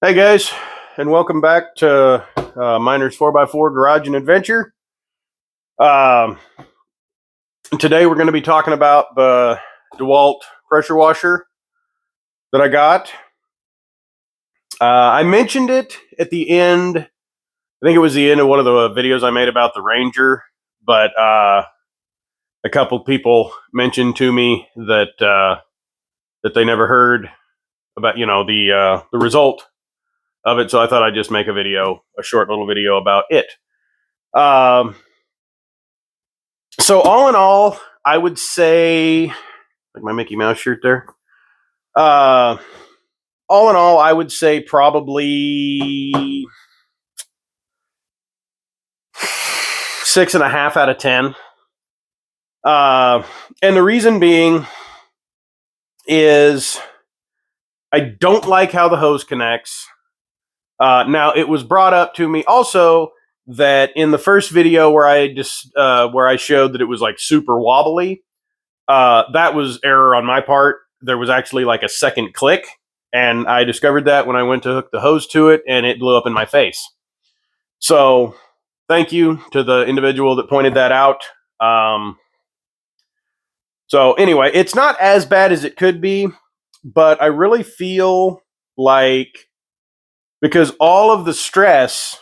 Hey guys, and welcome back to Miner's 4x4 Garage and Adventure. Um, Today we're going to be talking about the DeWalt pressure washer that I got. I mentioned it at the end. I think it was the end of one of the videos I made about the Ranger, but a couple people mentioned to me that they never heard about the result of it. So I thought I'd just make a short little video about it. So all in all, I would say, like my Mickey Mouse shirt there. Uh, all in all, I would say probably 6.5 out of 10. And the reason being is I don't like how the hose connects. Now it was brought up to me also that in the first video where I showed that it was like super wobbly, that was error on my part. There was actually like a second click, and I discovered that when I went to hook the hose to it, and it blew up in my face. So thank you to the individual that pointed that out. So anyway, it's not as bad as it could be, but I really feel like because all of the stress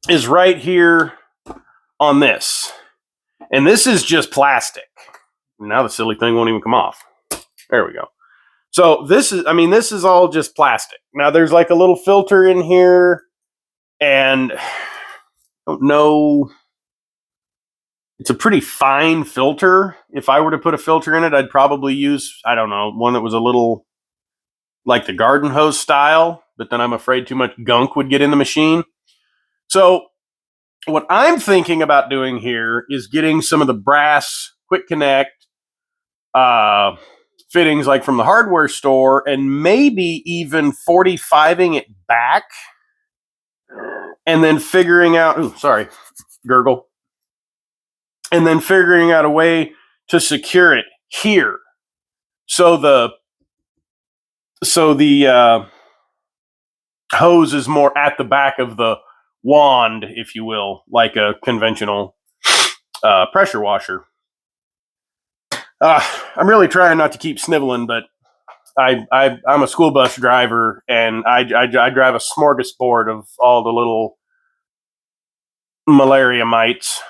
is right here on this, and this is just plastic. Now the silly thing won't even come off. There we go. So this is all just plastic. Now there's like a little filter in here, and I don't know. It's a pretty fine filter. If I were to put a filter in it, I'd probably use, I don't know, one that was a little like the garden hose style, but then I'm afraid too much gunk would get in the machine. So what I'm thinking about doing here is getting some of the brass quick connect fittings like from the hardware store, and maybe even 45ing it back, and then figuring out, gurgle, and then figuring out a way to secure it here. So the hose is more at the back of the wand, if you will, like a conventional pressure washer. I'm really trying not to keep sniveling, but I'm a school bus driver, and I drive a smorgasbord of all the little malaria mites.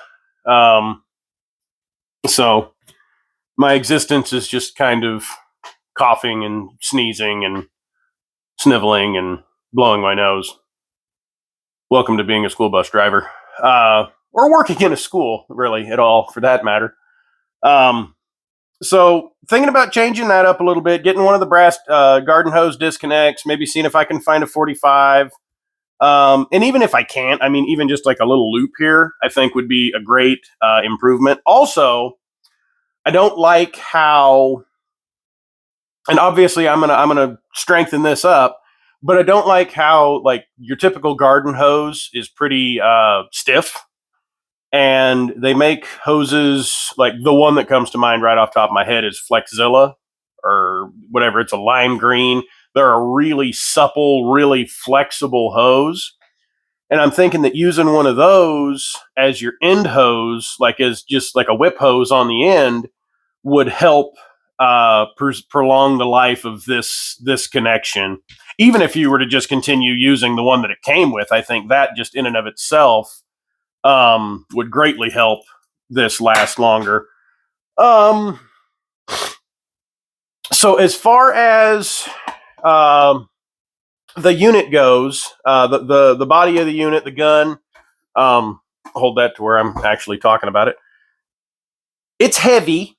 So my existence is just kind of coughing and sneezing and sniveling and blowing my nose. Welcome to being a school bus driver, or working in a school, really, at all, for that matter. So thinking about changing that up a little bit, getting one of the brass garden hose disconnects, maybe seeing if I can find a 45. And even if I can't, I mean, even just like a little loop here, I think would be a great improvement. Also, I don't like how, and obviously I'm gonna strengthen this up, but I don't like how like your typical garden hose is pretty stiff. And they make hoses, like the one that comes to mind right off the top of my head is Flexzilla or whatever. It's a lime green. They're a really supple, really flexible hose. And I'm thinking that using one of those as your end hose, like as just like a whip hose on the end, would help prolong the life of this connection. Even if you were to just continue using the one that it came with, I think that just in and of itself would greatly help this last longer. So as far as the unit goes, the body of the unit, the gun, hold that to where I'm actually talking about it. It's heavy,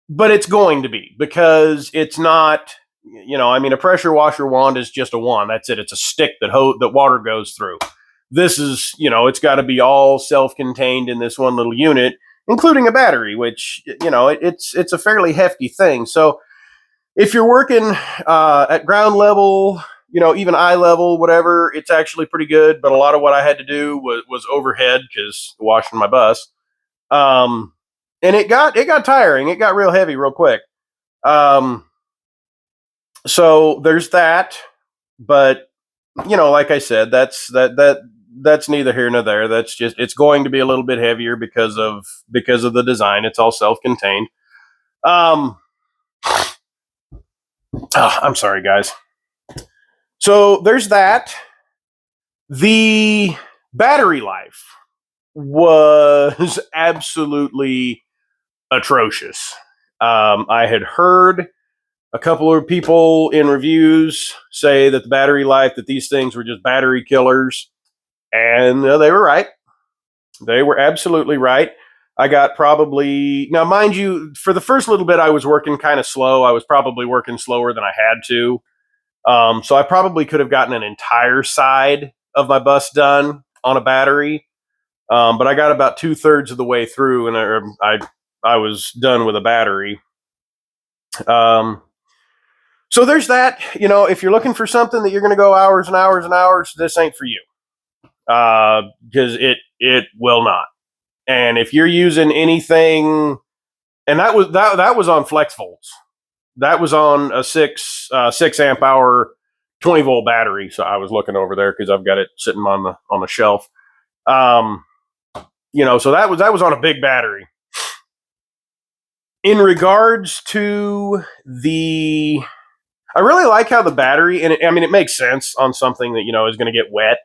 but it's going to be, because it's not, a pressure washer wand is just a wand. That's it. It's a stick that water goes through. This is, it's got to be all self-contained in this one little unit, including a battery, which, it's a fairly hefty thing. So if you're working at ground level, even eye level, whatever, it's actually pretty good. But a lot of what I had to do was overhead, because washing my bus. And it got tiring. It got real heavy real quick. So there's that. But like I said, that's neither here nor there. That's just it's going to be a little bit heavier because of the design. It's all self-contained. Um, I'm sorry, guys. So there's that. The battery life was absolutely atrocious. I had heard a couple of people in reviews say that the battery life, that these things were just battery killers. And they were right. They were absolutely right. I got probably, now, mind you, for the first little bit, I was working kind of slow. I was probably working slower than I had to. So I probably could have gotten an entire side of my bus done on a battery. But I got about 2/3 of the way through, and I was done with a battery. So there's that. If you're looking for something that you're going to go hours and hours and hours, this ain't for you, because it will not. And if you're using anything, and that was on flex volts, that was on a 6 amp hour 20-volt battery. So I was looking over there because I've got it sitting on the shelf. So that was on a big battery. In regards to I really like how the battery, and it makes sense on something that is going to get wet.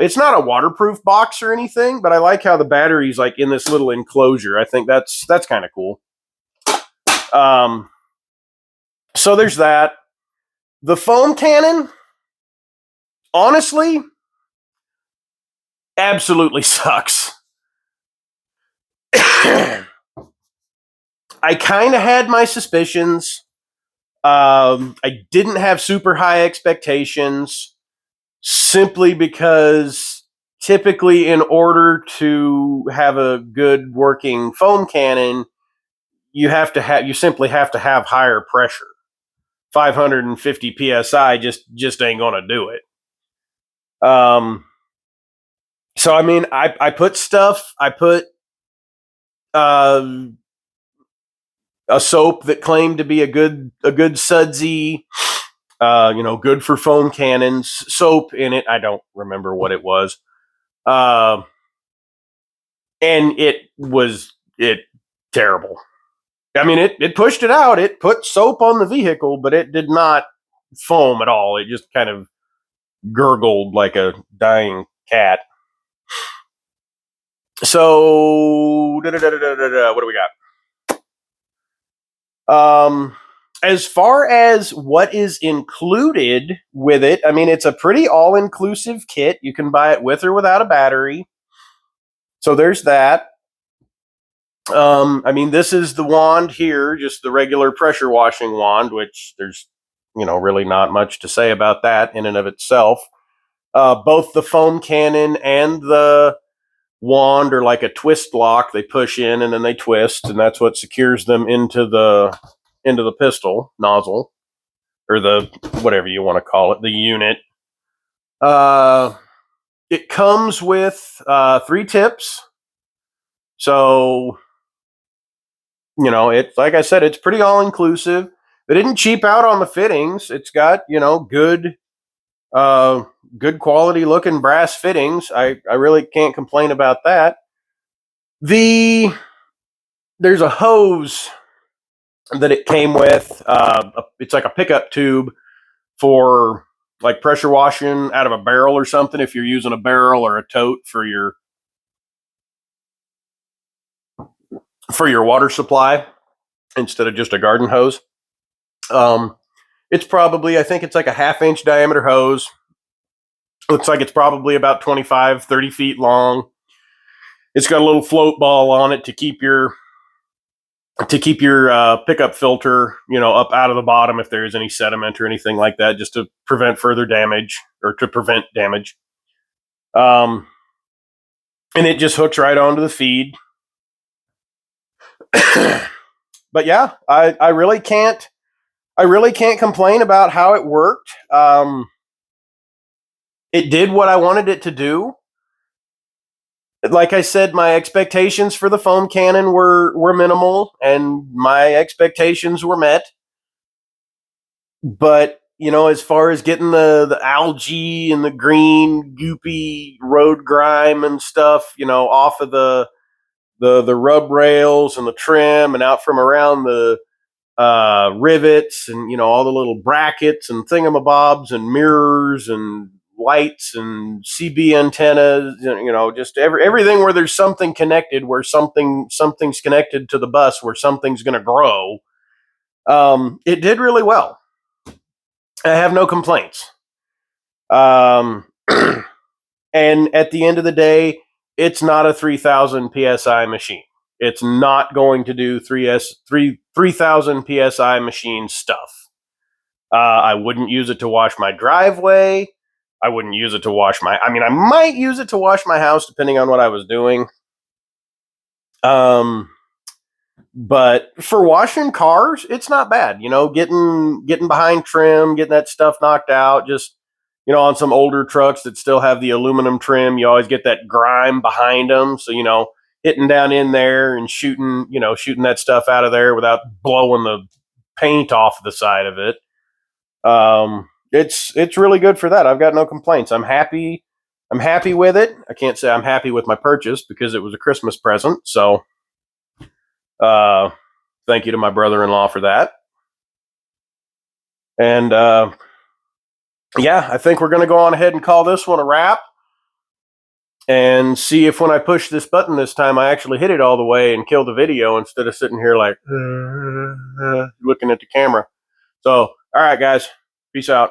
It's not a waterproof box or anything, but I like how the battery's like in this little enclosure. I think that's kind of cool. So there's that. The foam cannon, honestly, absolutely sucks. I kind of had my suspicions. I didn't have super high expectations simply because typically, in order to have a good working foam cannon, you simply have to have higher pressure. 550 psi just ain't gonna do it. So I put stuff. I put uh, a soap that claimed to be a good sudsy, good for foam cannons soap in it. I don't remember what it was. And it terrible. It pushed it out. It put soap on the vehicle, but it did not foam at all. It just kind of gurgled like a dying cat. So, what do we got? As far as what is included with it, it's a pretty all-inclusive kit. You can buy it with or without a battery. So there's that. This is the wand here, just the regular pressure washing wand, which there's, really not much to say about that in and of itself. Both the foam cannon and the wand are like a twist lock. They push in and then they twist, and that's what secures them into the pistol nozzle, or the whatever you want to call it, the unit. It comes with 3 tips. So, it's like I said, it's pretty all inclusive. They didn't cheap out on the fittings. It's got, good quality looking brass fittings. I really can't complain about that. There's a hose that it came with. It's like a pickup tube for like pressure washing out of a barrel or something, if you're using a barrel or a tote for your water supply instead of just a garden hose. It's probably, I think it's like a 1/2 inch diameter hose. Looks like it's probably about 25, 30 feet long. It's got a little float ball on it to keep your pickup filter, up out of the bottom if there is any sediment or anything like that, just to prevent further damage, or to prevent damage. And it just hooks right onto the feed. But yeah, I really can't complain about how it worked. It did what I wanted it to do. Like I said, my expectations for the foam cannon were minimal, and my expectations were met. But as far as getting the algae and the green goopy road grime and stuff, off of the rub rails and the trim and out from around the rivets and all the little brackets and thingamabobs and mirrors and lights and CB antennas, just everything where there's something connected, where something's connected to the bus, where something's going to grow. It did really well. I have no complaints. And at the end of the day, it's not a 3,000 psi machine. It's not going to do 3,000 psi machine stuff. I wouldn't use it to wash my driveway. I wouldn't use it to wash I might use it to wash my house depending on what I was doing. But for washing cars, it's not bad. Getting behind trim, getting that stuff knocked out. Just on some older trucks that still have the aluminum trim, you always get that grime behind them. So hitting down in there and shooting that stuff out of there without blowing the paint off the side of it. It's really good for that. I've got no complaints. I'm happy with it. I can't say I'm happy with my purchase because it was a Christmas present. So, thank you to my brother-in-law for that. And, yeah, I think we're going to go on ahead and call this one a wrap and see if when I push this button this time, I actually hit it all the way and kill the video instead of sitting here like looking at the camera. So, all right, guys, peace out.